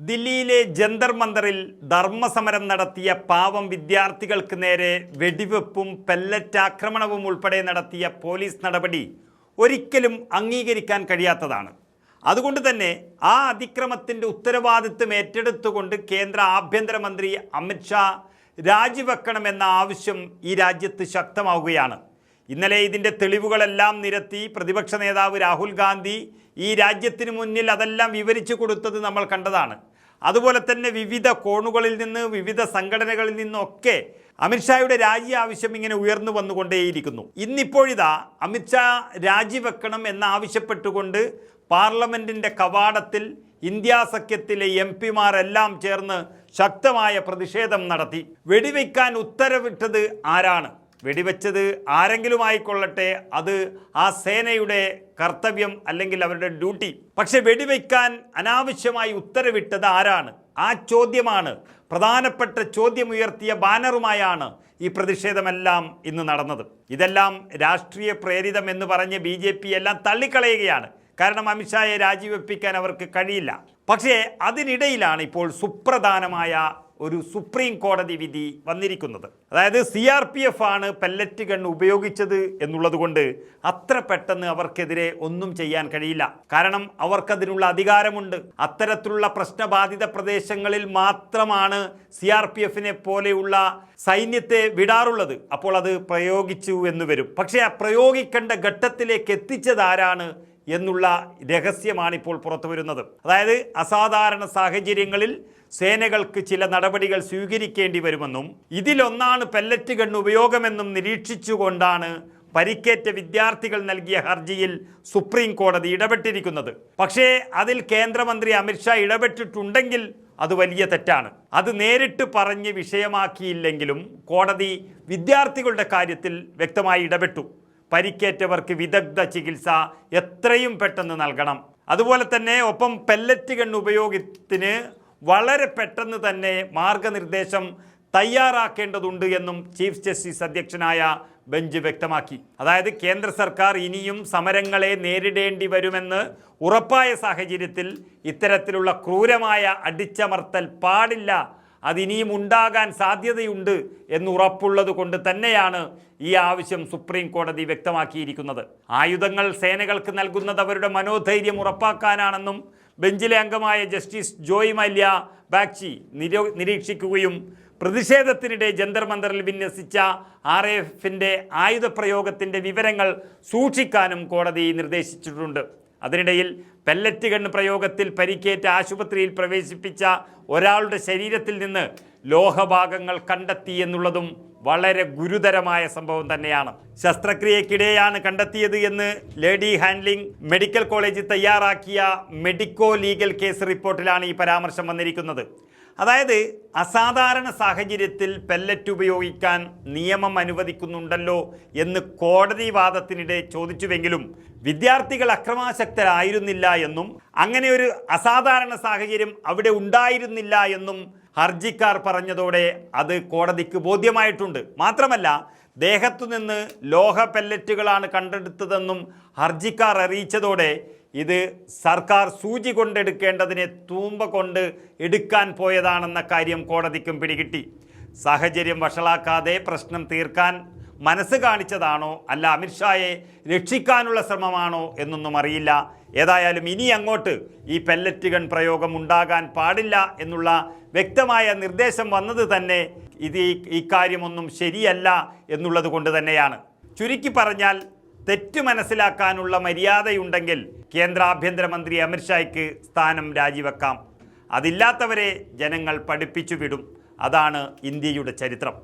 ദില്ലിയിലെ ജന്തർ മന്ദറിൽ ധർമ്മസമരം നടത്തിയ പാവം വിദ്യാർത്ഥികൾക്ക് നേരെ വെടിവെപ്പും പെല്ലറ്റ് ആക്രമണവും ഉൾപ്പെടെ നടത്തിയ പോലീസ് നടപടി ഒരിക്കലും അംഗീകരിക്കാൻ കഴിയാത്തതാണ്. അതുകൊണ്ട് തന്നെ ആ അതിക്രമത്തിൻ്റെ ഉത്തരവാദിത്വം ഏറ്റെടുത്തുകൊണ്ട് കേന്ദ്ര ആഭ്യന്തരമന്ത്രി അമിത് ഷാ രാജിവെക്കണമെന്ന ആവശ്യം ഈ രാജ്യത്ത് ശക്തമാവുകയാണ്. ഇന്നലെ ഇതിൻ്റെ തെളിവുകളെല്ലാം നിരത്തി പ്രതിപക്ഷ നേതാവ് രാഹുൽ ഗാന്ധി ഈ രാജ്യത്തിന് മുന്നിൽ അതെല്ലാം വിവരിച്ചു കൊടുത്തത് നമ്മൾ കണ്ടതാണ്. അതുപോലെ തന്നെ വിവിധ കോണുകളിൽ നിന്ന് വിവിധ സംഘടനകളിൽ നിന്നൊക്കെ അമിത്ഷായുടെ രാജി ആവശ്യം ഇങ്ങനെ ഉയർന്നു വന്നുകൊണ്ടേയിരിക്കുന്നു. ഇന്നിപ്പോഴിതാ അമിത്ഷാ രാജിവെക്കണം എന്നാവശ്യപ്പെട്ടുകൊണ്ട് പാർലമെൻറ്റിൻ്റെ കവാടത്തിൽ ഇന്ത്യ സഖ്യത്തിലെ എംപിമാരെല്ലാം ചേർന്ന് ശക്തമായ പ്രതിഷേധം നടത്തി. വെടിവെക്കാൻ ഉത്തരവിട്ടത് ആരാണ്? വെടിവെച്ചത് ആരെങ്കിലും ആയിക്കൊള്ളട്ടെ, അത് ആ സേനയുടെ കർത്തവ്യം അല്ലെങ്കിൽ അവരുടെ ഡ്യൂട്ടി. പക്ഷെ വെടിവെക്കാൻ അനാവശ്യമായി ഉത്തരവിട്ടത് ആരാണ്? ആ ചോദ്യമാണ് പ്രധാനപ്പെട്ട ചോദ്യമുയർത്തിയ ബാനറുമായാണ് ഈ പ്രതിഷേധമെല്ലാം ഇന്ന് നടന്നത്. ഇതെല്ലാം രാഷ്ട്രീയ പ്രേരിതം എന്ന് പറഞ്ഞ് BJP എല്ലാം തള്ളിക്കളയുകയാണ്. കാരണം അമിത്ഷായെ രാജിവെപ്പിക്കാൻ അവർക്ക് കഴിയില്ല. പക്ഷേ അതിനിടയിലാണ് ഇപ്പോൾ സുപ്രധാനമായ ഒരു സുപ്രീം കോടതി വിധി വന്നിരിക്കുന്നത്. അതായത് CRPF ആണ് പെല്ലറ്റ് ഗൺ ഉപയോഗിച്ചത് എന്നുള്ളത് കൊണ്ട് അത്ര പെട്ടെന്ന് അവർക്കെതിരെ ഒന്നും ചെയ്യാൻ കഴിയില്ല. കാരണം അവർക്കതിനുള്ള അധികാരമുണ്ട്. അത്തരത്തിലുള്ള പ്രശ്നബാധിത പ്രദേശങ്ങളിൽ മാത്രമാണ് CRPFനെ പോലെയുള്ള സൈന്യത്തെ വിടാറുള്ളത്. അപ്പോൾ അത് പ്രയോഗിച്ചു എന്ന് വരും. പക്ഷേ ആ പ്രയോഗിക്കേണ്ട ഘട്ടത്തിലേക്ക് എത്തിച്ചതാരാണ് എന്നുള്ള രഹസ്യമാണ് ഇപ്പോൾ പുറത്തു വരുന്നത്. അതായത് അസാധാരണ സാഹചര്യങ്ങളിൽ സേനകൾക്ക് ചില നടപടികൾ സ്വീകരിക്കേണ്ടി വരുമെന്നും ഇതിലൊന്നാണ് പെല്ലറ്റ് ഗൺ ഉപയോഗമെന്നും നിരീക്ഷിച്ചുകൊണ്ടാണ് പരിക്കേറ്റ വിദ്യാർത്ഥികൾ നൽകിയ ഹർജിയിൽ സുപ്രീം കോടതി ഇടപെട്ടിരിക്കുന്നത്. പക്ഷേ അതിൽ കേന്ദ്രമന്ത്രി അമിത്ഷാ ഇടപെട്ടിട്ടുണ്ടെങ്കിൽ അത് വലിയ തെറ്റാണ്. അത് നേരിട്ട് പറഞ്ഞ് വിഷയമാക്കിയില്ലെങ്കിലും കോടതി വിദ്യാർത്ഥികളുടെ കാര്യത്തിൽ വ്യക്തമായി ഇടപെട്ടു. പരിക്കേറ്റവർക്ക് വിദഗ്ധ ചികിത്സ എത്രയും പെട്ടെന്ന് നൽകണം. അതുപോലെ തന്നെ ഒപ്പം പെല്ലറ്റ് ഗൺ ഉപയോഗത്തിന് വളരെ പെട്ടെന്ന് തന്നെ മാർഗനിർദ്ദേശം തയ്യാറാക്കേണ്ടതുണ്ട് എന്നും ചീഫ് ജസ്റ്റിസ് അധ്യക്ഷനായ ബെഞ്ച് വ്യക്തമാക്കി. അതായത് കേന്ദ്ര സർക്കാർ ഇനിയും സമരങ്ങളെ നേരിടേണ്ടി വരുമെന്ന് ഉറപ്പായ സാഹചര്യത്തിൽ ഇത്തരത്തിലുള്ള ക്രൂരമായ അടിച്ചമർത്തൽ പാടില്ല, അതിനിയും ഉണ്ടാകാൻ സാധ്യതയുണ്ട് എന്നുറപ്പുള്ളത് കൊണ്ട് തന്നെയാണ് ഈ ആവശ്യം സുപ്രീം കോടതി വ്യക്തമാക്കിയിരിക്കുന്നത്. ആയുധങ്ങൾ സേനകൾക്ക് നൽകുന്നത് അവരുടെ മനോധൈര്യം ഉറപ്പാക്കാനാണെന്നും ബെഞ്ചിലെ അംഗമായ ജസ്റ്റിസ് ജോയ് മല്യ ബാഗ്ചി നിരീക്ഷിക്കുകയും പ്രതിഷേധത്തിനിടെ ജന്തർ മന്ദറിൽ വിന്യസിച്ച RAFന്റെ ആയുധപ്രയോഗത്തിൻ്റെ വിവരങ്ങൾ സൂക്ഷിക്കാനും കോടതി നിർദ്ദേശിച്ചിട്ടുണ്ട്. അതിനിടയിൽ പെല്ലറ്റ് ഗൺ പ്രയോഗത്തിൽ പരിക്കേറ്റ് ആശുപത്രിയിൽ പ്രവേശിപ്പിച്ച ഒരാളുടെ ശരീരത്തിൽ നിന്ന് ലോഹഭാഗങ്ങൾ കണ്ടെത്തി എന്നുള്ളതും വളരെ ഗുരുതരമായ സംഭവം തന്നെയാണ്. ശസ്ത്രക്രിയക്കിടെയാണ് കണ്ടെത്തിയത് എന്ന് ലേഡി ഹാൻഡ്ലിംഗ് മെഡിക്കൽ കോളേജ് തയ്യാറാക്കിയ മെഡിക്കോ ലീഗൽ കേസ് റിപ്പോർട്ടിലാണ് ഈ പരാമർശം വന്നിരിക്കുന്നത്. അതായത് അസാധാരണ സാഹചര്യത്തിൽ പെല്ലറ്റ് ഉപയോഗിക്കാൻ നിയമം അനുവദിക്കുന്നുണ്ടല്ലോ എന്ന് കോടതി വാദത്തിനിടെ ചോദിച്ചുവെങ്കിലും വിദ്യാർത്ഥികൾ അക്രമാസക്തരായിരുന്നില്ല എന്നും അങ്ങനെ ഒരു അസാധാരണ സാഹചര്യം അവിടെ ഉണ്ടായിരുന്നില്ല എന്നും ഹർജിക്കാർ പറഞ്ഞതോടെ അത് കോടതിക്ക് ബോധ്യമായിട്ടുണ്ട്. മാത്രമല്ല ദേഹത്തുനിന്ന് ലോഹ പെല്ലറ്റുകളാണ് കണ്ടെടുത്തതെന്നും ഹർജിക്കാർ അറിയിച്ചതോടെ ഇത് സർക്കാർ സൂചി കൊണ്ടെടുക്കേണ്ടതിനെ തൂമ്പ കൊണ്ട് എടുക്കാൻ പോയതാണെന്ന കാര്യം കോടതിക്കും പിടികിട്ടി. സാഹചര്യം വഷളാക്കാതെ പ്രശ്നം തീർക്കാൻ മനസ്സ് കാണിച്ചതാണോ അല്ല അമിത്ഷായെ രക്ഷിക്കാനുള്ള ശ്രമമാണോ എന്നൊന്നും അറിയില്ല. ഏതായാലും ഇനി അങ്ങോട്ട് ഈ പെല്ലറ്റ് ഗൺ പ്രയോഗം ഉണ്ടാകാൻ പാടില്ല എന്നുള്ള വ്യക്തമായ നിർദ്ദേശം വന്നത് തന്നെ ഈ കാര്യമൊന്നും ശരിയല്ല എന്നുള്ളത് കൊണ്ട് തന്നെയാണ്. ചുരുക്കി പറഞ്ഞാൽ തെറ്റ് മനസ്സിലാക്കാനുള്ള മര്യാദയുണ്ടെങ്കിൽ കേന്ദ്ര ആഭ്യന്തരമന്ത്രി അമിത്ഷായ്ക്ക് സ്ഥാനം രാജിവെക്കാം. അതില്ലാത്തവരെ ജനങ്ങൾ പഠിപ്പിച്ചു വിടും. അതാണ് ഇന്ത്യയുടെ ചരിത്രം.